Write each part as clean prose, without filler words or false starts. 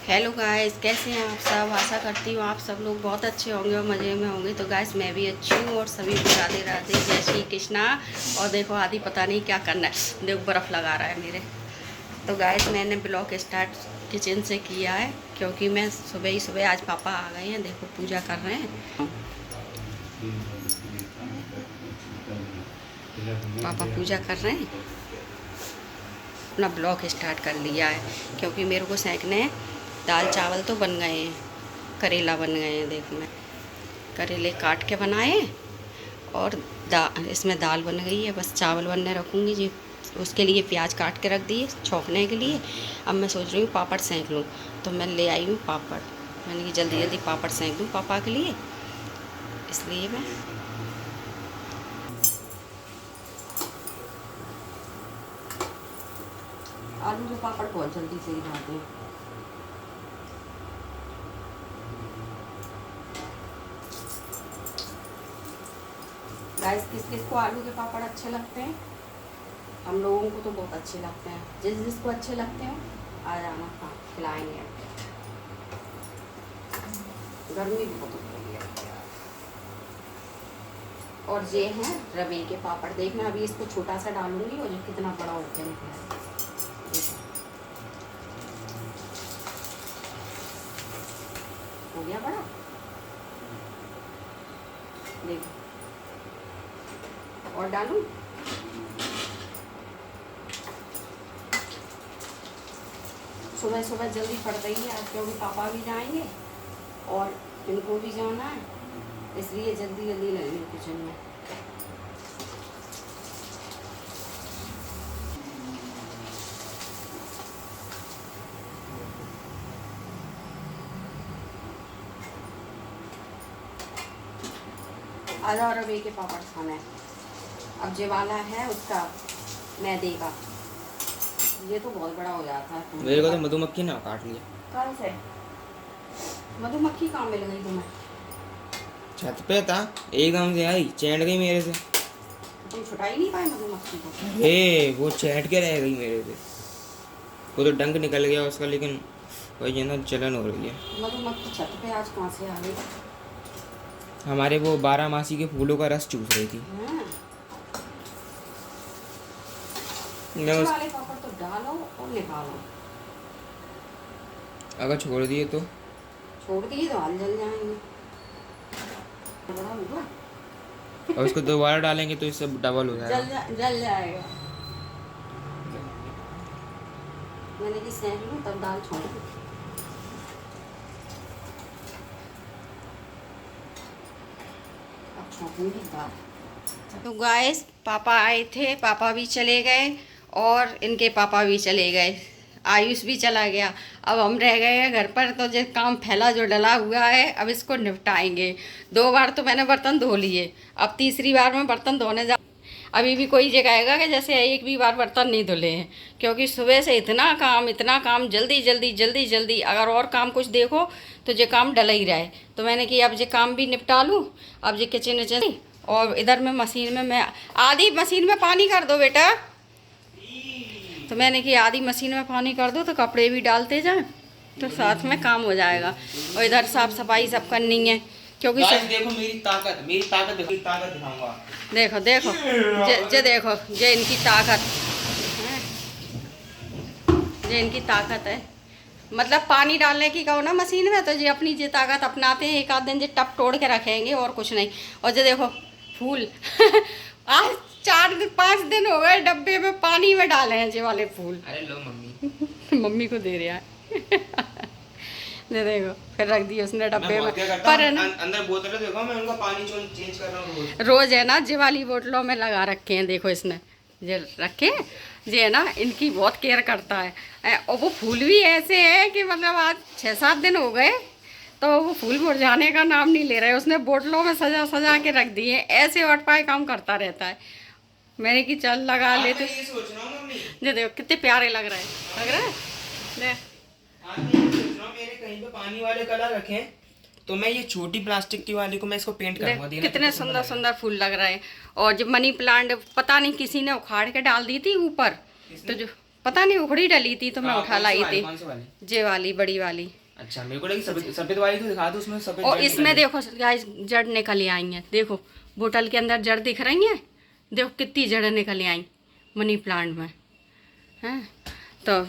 Hello guys, कैसे हैं आप सब। आशा करती हूँ आप सब लोग बहुत अच्छे होंगे और मज़े में होंगे। तो गाइस मैं भी अच्छी हूँ और सभी को राधे राधे, जय श्री कृष्णा। और देखो आदि पता नहीं क्या करना है, देखो बर्फ़ लगा रहा है मेरे। तो गाइस मैंने ब्लॉग स्टार्ट किचन से किया है क्योंकि मैं सुबह ही सुबह, आज पापा आ गए हैं, देखो पूजा कर रहे हैं। पापा पूजा कर रहे हैं, अपना ब्लॉग स्टार्ट कर लिया है क्योंकि मेरे को सेंकने हैं। दाल चावल तो बन गए हैं, करेला बन गए हैं, देखो मैं करेले काट के बनाए हैं और इसमें दाल बन गई है। बस चावल बनने रखूँगी जी, उसके लिए प्याज काट के रख दिए छौंकने के लिए। अब मैं सोच रही हूँ पापड़ सेंक लूँ, तो मैं ले आई हूँ पापड़। मैंने कि जल्दी जल्दी पापड़ सेंक दूँ पापा के लिए, इसलिए मैं आलू के पापड़ बहुत जल्दी से ही बनाते हैं। गाइस किस किस को आलू के पापड़ अच्छे लगते हैं? हम लोगों को तो बहुत अच्छे लगते हैं। जिस जिसको अच्छे लगते हैं आ जाना, हाँ खिलाएंगे। गर्मी बहुत हो रही है। और ये हैं रवे के पापड़, देखना अभी इसको छोटा सा डालूंगी और जो कितना बड़ा होता है हो गया बड़ा, देखो और डालूं। सुबह सुबह जल्दी पड़ गई है आज क्योंकि पापा भी जाएंगे और इनको भी जाना है, इसलिए जल्दी जल्दी लगेंगे किचन में। आधा रवे के पापड़ खाना है। अब जो वाला है उसका मैदे का, ये तो बहुत बड़ा हो जाता है। मेरे को तो मधुमक्खी ने काट लिया। कहाँ से मधुमक्खी कहाँ मिल गई तुम्हें? छत पे था, एकदम से आई चैंट गई मेरे से। तुम छुटा ही नहीं पाए मधुमक्खी को? वो चैंट के रह गई मेरे से। वो तो डंक निकल गया उसका, लेकिन वही ना जलन हो रही है। मधुमक्खी छत पे आज कहाँ से आ गई? हमारे वो 12 मासी के फूलों का रस चूस रही थी। वाले पापड़ तो डालो और निकालो। अगर छोड़ दिए तो हाल जल जाएंगे। बड़ा होगा और उसको दोबारा डालेंगे तो इससे डबल हो जाएगा। जल जाएगा। मैंने कि सेंक लूं तब दाल छोड़ दूं। अब छोड़ूंगी दाल। तो गाइस पापा आए थे, पापा भी चले गए और इनके पापा भी चले गए, आयुष भी चला गया। अब हम रह गए हैं घर पर। तो जो काम फैला जो डला हुआ है अब इसको निपटाएंगे। 2 बार तो मैंने बर्तन धो लिए, अब तीसरी बार मैं बर्तन धोने जा। अभी भी कोई ये कहेगा कि जैसे एक भी बार बर्तन नहीं धुले हैं, क्योंकि सुबह से इतना काम जल्दी जल्दी जल्दी जल्दी। अगर और काम कुछ देखो तो ये काम डला ही रहे। तो मैंने कि अब ये काम भी निपटा लूँ। अब ये किचन विचन और इधर में मशीन में मैं आधी मशीन में पानी कर दो बेटा। तो मैंने कि आधी मशीन में पानी कर दो तो कपड़े भी डालते जाएं तो साथ में काम हो जाएगा। और इधर साफ सफाई सब करनी है क्योंकि देखो मेरी ताकत दिखाऊंगा। देखो देखो जे देखो ये इनकी ताकत है, ये इनकी ताकत है। मतलब पानी डालने की कहो ना मशीन में तो ये अपनी ये ताकत अपनाते हैं। एक आध दिन ये टप तोड़ के रखेंगे और कुछ नहीं। और ये देखो फूल आज 4-5 दिन हो गए डब्बे में पानी में डाले हैं ये वाले फूल। अरे लो मम्मी मम्मी को दे रहा है ये देखो फिर रख दिए उसने डब्बे में। पर अंदर बोतलें देखो, मैं उनका पानी चेंज कर रहा हूँ रोज है ना। ये वाली बोतलों में लगा रखे हैं, देखो इसने ये रखे ये है ना, इनकी बहुत केयर करता है। और वो फूल भी ऐसे हैं कि मतलब आज 6-7 दिन हो गए तो वो फूल मुरझाने का नाम नहीं ले रहे। उसने बोतलों में सजा सजा के रख दिए, ऐसे और पाए काम करता रहता है। मैंने कि चल लगा ले तो ये देखो कितने प्यारे लग रहे हैं, मेरे कहीं पे पानी वाले कलर रखें तो मैं ये छोटी प्लास्टिक की वाली को मैं इसको पेंट करूंगा। कितने सुंदर सुंदर फूल लग रहे हैं। और जो मनी प्लांट पता नहीं किसी ने उखाड़ के डाल दी थी ऊपर, तो जो पता नहीं उखड़ी डली थी तो मैं उठा लाई थी। कौन सी वाली? जे वाली बड़ी वाली। अच्छा मेरे को लगी सफेद सफेद वाली, तो दिखा दो उसमें सफेद। और इसमें देखो गाइस जड़ निकल आई हैं, देखो बोतल के अंदर जड़ दिख रही हैं, देखो कितनी जड़ निकल आई मनी प्लांट में हैं। तो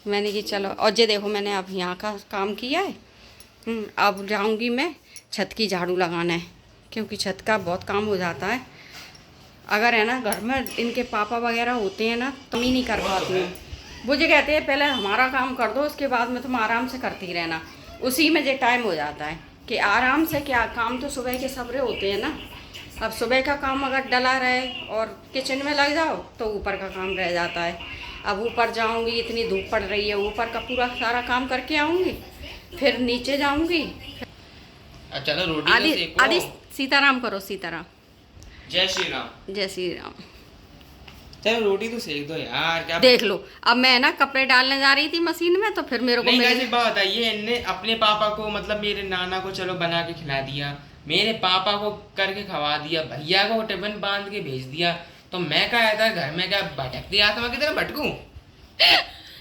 मैंने कि चलो, और ये देखो मैंने अब यहाँ का काम किया है। अब जाऊँगी मैं छत की झाड़ू लगाना है, क्योंकि छत का बहुत काम हो जाता है। अगर है ना घर में इनके पापा वगैरह होते हैं ना तो मैं नहीं कर पाती हूँ। वो जो कहते हैं पहले हमारा काम कर दो, उसके बाद में तुम आराम से करती रहना। उसी में जो टाइम हो जाता है कि आराम से क्या काम, तो सुबह के सबरे होते हैं ना। अब सुबह का काम अगर डला रहे और किचन में लग जाओ तो ऊपर का काम रह जाता है। अब ऊपर जाऊंगी, इतनी धूप पड़ रही है, ऊपर का पूरा सारा काम करके आऊँगी, फिर नीचे जाऊँगी। चलो रोटी आदि तो सेको। आदि सीताराम करो, सीताराम। जय श्री राम। जय श्री राम। चलो रोटी तो सेक दो यार, क्या देख लो, अब मैं ना कपड़े डालने जा रही थी मशीन में, तो फिर मेरे को नहीं कैसी बात बताइए। इनने अपने पापा को मतलब मेरे नाना को चलो बना के खिला दिया, मेरे पापा को करके खवा दिया, भैया को टिफिन बांध के भेज दिया, तो मैं क्या आया था घर में क्या भटक दिया था, मैं किधर भटकूं?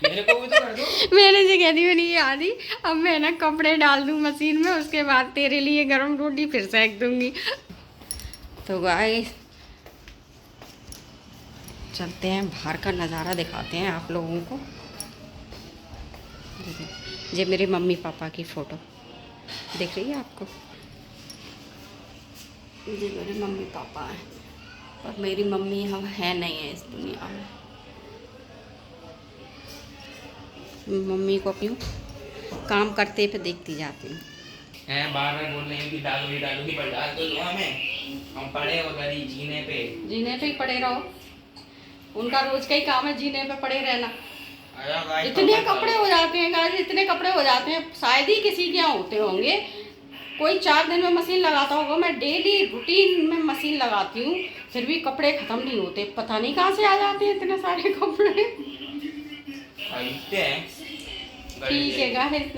मेरे को भी तो कर दो। मैंने से कह दी मैंने ये आदि अब मैं ना कपड़े डाल दूं मशीन में, उसके बाद तेरे लिए गरम रोटी फिर सेक दूंगी। तो गाइस चलते हैं, बाहर का नज़ारा दिखाते हैं आप लोगों को। ये मेरे मम्मी पापा की फ़ोटो दिख रही है आपको? ये मेरे मम्मी पापा हैं, और मेरी मम्मी हम है नहीं है इस दुनिया में। मम्मी को क्यों काम करते पे देखती जाती हूँ। बार बार बोल रहे हैं कि डालूंगी पर डाल तो दो हमें, हम पड़े उधर ही जीने पे ही पड़े रहो। उनका रोज का ही काम है जीने पे पड़े रहना। गाइस, इतने कपड़े हो जाते हैं गाइस, इतने कपड़े हो जाते हैं, शायद ही किसी के यहाँ होते होंगे। कोई 4 दिन में मशीन लगाता होगा, मैं डेली रूटीन में मशीन लगाती हूँ, फिर भी कपड़े ख़त्म नहीं होते। पता नहीं कहाँ से आ जाते हैं इतने सारे कपड़े। ठीक है गाइस,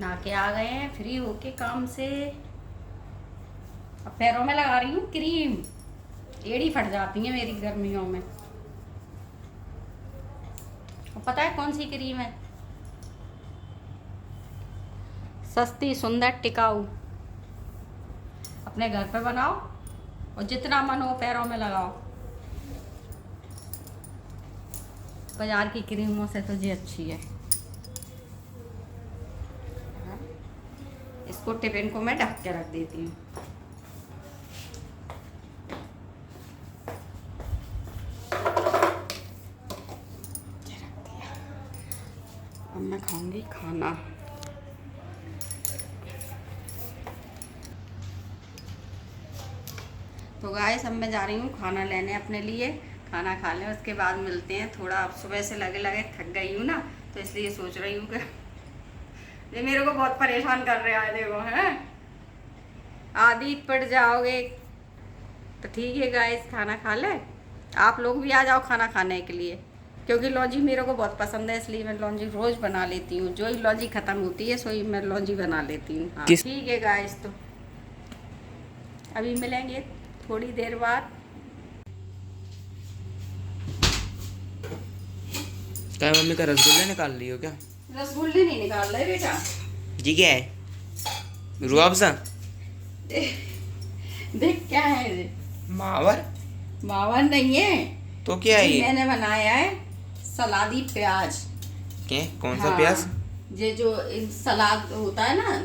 नहा के आ गए हैं फ्री होके काम से। अब पैरों में लगा रही हूँ क्रीम, एड़ी फट जाती है मेरी गर्मियों में। और पता है कौन सी क्रीम है? सस्ती, सुंदर, टिकाऊ। अपने घर पे बनाओ और जितना मन हो पैरों में लगाओ। बाजार की क्रीमों से तो ये अच्छी है। इसको टिफिन को मैं ढक के रख देती हूँ। अब मैं खाऊंगी खाना। तो गाइस अब मैं जा रही हूँ खाना लेने अपने लिए। खाना खा लें उसके बाद मिलते हैं। थोड़ा अब सुबह से लगे लगे थक गई हूँ ना, तो इसलिए सोच रही हूँ कि ये मेरे को बहुत परेशान कर रहे हैं। देखो है आदि पड़ जाओगे तो ठीक है गाइस, खाना खा ले। आप लोग भी आ जाओ खाना खाने के लिए, क्योंकि लौंजी मेरे को बहुत पसंद है, इसलिए मैं लौंजी रोज़ बना लेती हूँ। जो ही लौंजी ख़त्म होती है सो ही मैं लौंजी बना लेती हूँ। हाँ ठीक है गाइस, तो अभी मिलेंगे थोड़ी देर बाद। क्या मम्मी का रसगुल्ला निकाल रही हो क्या? रसगुल्ले नहीं निकाल रहे बेटा जी। क्या है? रूह-अफ़ज़ा? देख क्या है ये? मावर? मावा नहीं है तो क्या है ये? मैंने बनाया है सलादी प्याज। क्या? कौन सा प्याज? ये जो सलाद होता है ना,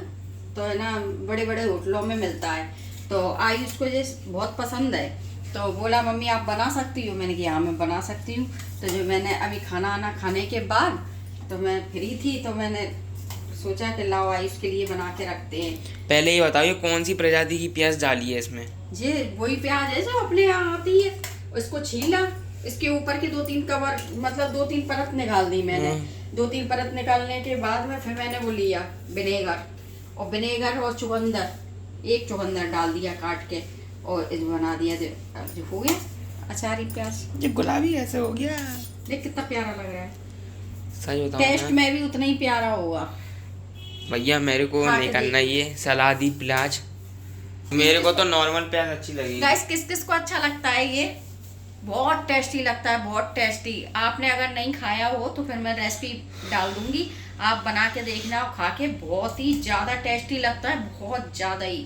तो है ना बड़े बड़े होटलों में मिलता है। तो आयुष को ये बहुत पसंद है, तो बोला मम्मी आप बना सकती हो। मैंने कहा हाँ मैं बना सकती हूँ। तो जो मैंने अभी खाना आना खाने के बाद तो मैं फ्री थी, तो मैंने सोचा कि लाओ आयुष के लिए बना के रखते हैं। पहले ये बताओ ये कौन सी प्रजाति की प्याज डाली है इसमें? ये वही प्याज है जो अपने यहाँ आती है। इसको छीला, इसके ऊपर की 2-3 कवर मतलब 2-3 परत निकाल दी मैंने। 2-3 परत निकालने के बाद में फिर मैंने वो लिया विनेगर, और विनेगर और चुकंदर, 1 चुकंदर डाल दिया काट के, और इस बना दिया। जो हो गया अचारी प्याज। ये गुलाबी ऐसे हो गया। देख कितना प्यारा लग रहा है। सच बताओ टेस्ट में भी उतना ही प्यारा होगा भैया। मेरे को नहीं करना ये सलादी प्याज। मेरे को तो नॉर्मल प्याज अच्छी लगी। गाइस किस किस को अच्छा लगता है ये, बहुत टेस्टी लगता है, बहुत टेस्टी। आपने अगर नहीं खाया हो तो फिर मैं रेसिपी डाल दूंगी, आप बना के देखना और खा के, बहुत ही ज़्यादा टेस्टी लगता है, बहुत ज़्यादा ही।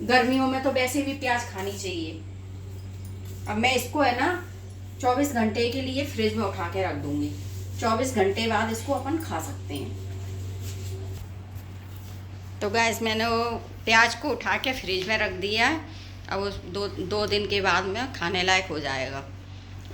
गर्मियों में तो वैसे भी प्याज खानी चाहिए। अब मैं इसको है ना 24 घंटे के लिए फ्रिज में उठा के रख दूंगी, 24 घंटे बाद इसको अपन खा सकते हैं। तो गाइस मैंने वो प्याज को उठा के फ्रिज में रख दिया है। अब उस दो दिन के बाद में खाने लायक हो जाएगा।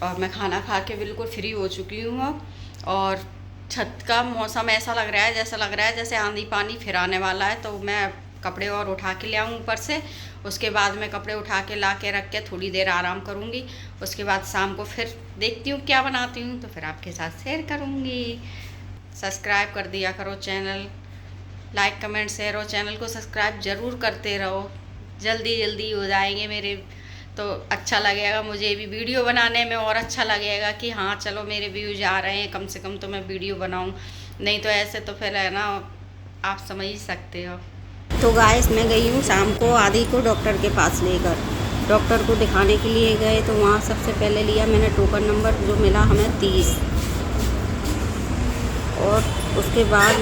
और मैं खाना खा के बिल्कुल फ्री हो चुकी हूँ अब। और छत का मौसम ऐसा लग रहा है, जैसा लग रहा है जैसे आंधी पानी फिर आने वाला है। तो मैं कपड़े और उठा के ले आऊँ ऊपर से, उसके बाद मैं कपड़े उठा के ला के रख के थोड़ी देर आराम करूँगी। उसके बाद शाम को फिर देखती हूँ क्या बनाती हूँ, तो फिर आपके साथ शेयर करूँगी। सब्सक्राइब कर दिया करो चैनल, लाइक कमेंट शेयर, और चैनल को सब्सक्राइब ज़रूर करते रहो। जल्दी जल्दी हो जाएंगे मेरे, तो अच्छा लगेगा मुझे भी वीडियो बनाने में, और अच्छा लगेगा कि हाँ चलो मेरे व्यूज आ रहे हैं, कम से कम तो मैं वीडियो बनाऊँ। नहीं तो ऐसे तो फिर है ना, आप समझ ही सकते हो। तो गाइस मैं गई हूँ शाम को आदि को डॉक्टर के पास लेकर, डॉक्टर को दिखाने के लिए गए। तो वहाँ सबसे पहले लिया मैंने टोकन नंबर, जो मिला हमें 30, और उसके बाद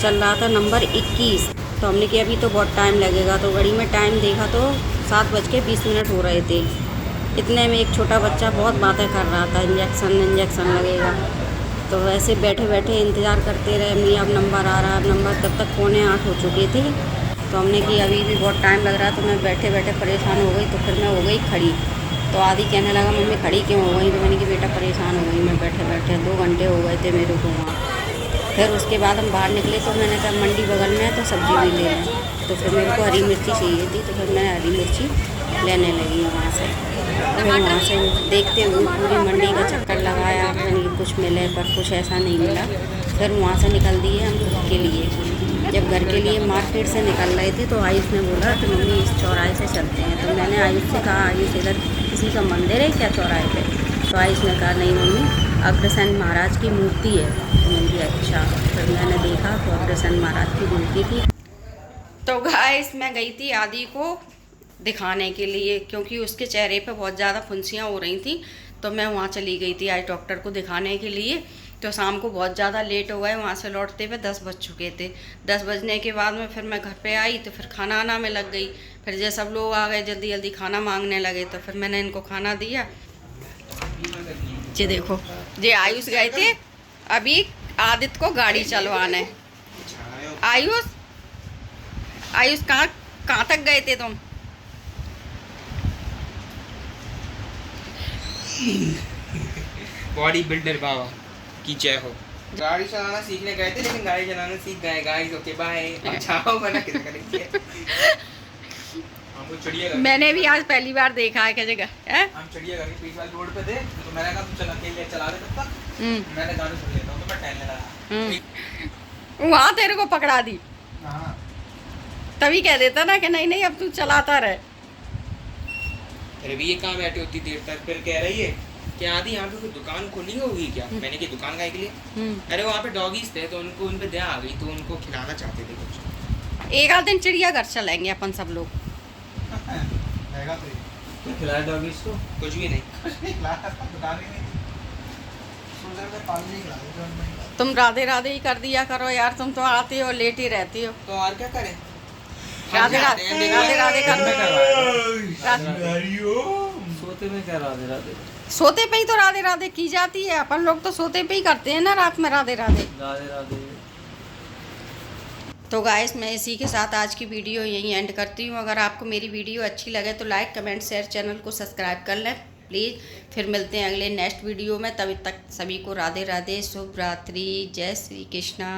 चल रहा था नंबर 21। तो हमने किया अभी तो बहुत टाइम लगेगा, तो घड़ी में टाइम देखा तो 7:20 हो रहे थे। इतने में एक छोटा बच्चा बहुत बातें कर रहा था, इंजेक्शन लगेगा। तो वैसे बैठे बैठे इंतज़ार करते रहे, अम्मी अब नंबर आ रहा, अब नंबर। तब तक 7:45 हो चुके थे। तो हमने कि अभी भी बहुत टाइम लग रहा है, तो मैं बैठे बैठे परेशान हो गई। तो फिर मैं हो गई खड़ी। तो आदि कहने लगा मम्मी खड़ी क्यों हो गई? तो मैंने कि बेटा परेशान हो गई मैं बैठे बैठे, 2 घंटे हो गए थे मेरे को वहाँ। फिर उसके बाद हम बाहर निकले, तो मैंने कहा मंडी बगल में है तो सब्ज़ी भी ले लें। तो फिर मेरे को हरी मिर्ची चाहिए थी, तो फिर मैं हरी मिर्ची लेने लगी वहाँ से। फिर वहाँ से देखते हुए पूरी मंडी का चक्कर लगाया, कहीं कुछ मिले, पर कुछ ऐसा नहीं मिला। फिर वहाँ से निकल दिए हम घर के लिए। जब घर के लिए मार्केट से निकल रहे थे, तो आयुष ने बोला कि मम्मी इस चौराहे से चलते हैं। तो मैंने आयुष से कहा आयुष इधर किसी का मंदिर है क्या चौराहे पे? तो आयुष ने कहा नहीं मम्मी, अग्रसेन महाराज की मूर्ति है। तो मैंने अच्छा। फिर मैंने देखा तो अग्रसेन महाराज की मूर्ति थी। तो गाइस मैं गई थी आदि को दिखाने के लिए, क्योंकि उसके चेहरे पे बहुत ज़्यादा फुंसियाँ हो रही थी। तो मैं वहाँ चली गई थी आज डॉक्टर को दिखाने के लिए। तो शाम को बहुत ज़्यादा लेट हो गए, वहाँ से लौटते हुए 10 बज चुके थे। 10 बजने के बाद में फिर मैं घर पे आई, तो फिर खाना आना में लग गई। फिर जब सब लोग आ गए जल्दी जल्दी खाना मांगने लगे, तो फिर मैंने इनको खाना दिया। जी देखो, ये आयुष गए थे अभी आदित्य को गाड़ी चलवाने। आयुष आयुष कहाँ तक गए थे तुम? बॉडी बिल्डर बाबा की जय हो। गाड़ी चलाना सीखने गए थे, लेकिन गाड़ी चलाना सीख गए। Guys okay bye. अच्छा बना किधर करेंगे? हमको चिड़ियाघर, मैंने भी आज पहली बार देखा है क्या जगह है। हम चिड़ियाघर के पीछे वाले रोड पे थे, तो मैंने कहा तू चल अकेले चला ले तब तक, मैंने गाड़ी सुन लेता हूं। तो मैं टहलने लगा, वहाँ तेरे को पकड़ा दी। हां तभी कह देता ना कि नहीं नहीं अब तू चलाता रहे। अरे भी ये कहाँ बैठी होती देर तक? फिर कह रही है कि आदि यहाँ पे कोई दुकान खोली होगी क्या? मैंने की दुकान का के लिए? अरे वहाँ पे डॉगीज थे, तो उनको उन पे दया आ गई, तो उनको खिलाना चाहते थे कुछ। एक आध दिन चिड़ियाघर चलेंगे अपन सब लोग। तो खिलाया डॉगीज को? कुछ भी नहीं। तुम राधे राधे ही कर दिया करो यार, तुम तो आती हो लेट ही रहती हो। तो और क्या करें? राधे राधे राधे राधे कर। सोते में क्या राधे राधे? सोते पे ही तो राधे राधे की जाती है। अपन लोग तो सोते पे ही करते हैं ना रात में राधे राधे राधे राधे। तो गाइस मैं इसी के साथ आज की वीडियो यहीं एंड करती हूँ। अगर आपको मेरी वीडियो अच्छी लगे तो लाइक कमेंट शेयर, चैनल को सब्सक्राइब कर लें प्लीज़। फिर मिलते हैं अगले नेक्स्ट वीडियो में। तभी तक सभी को राधे राधे, शुभ रात्रि, जय श्री कृष्णा।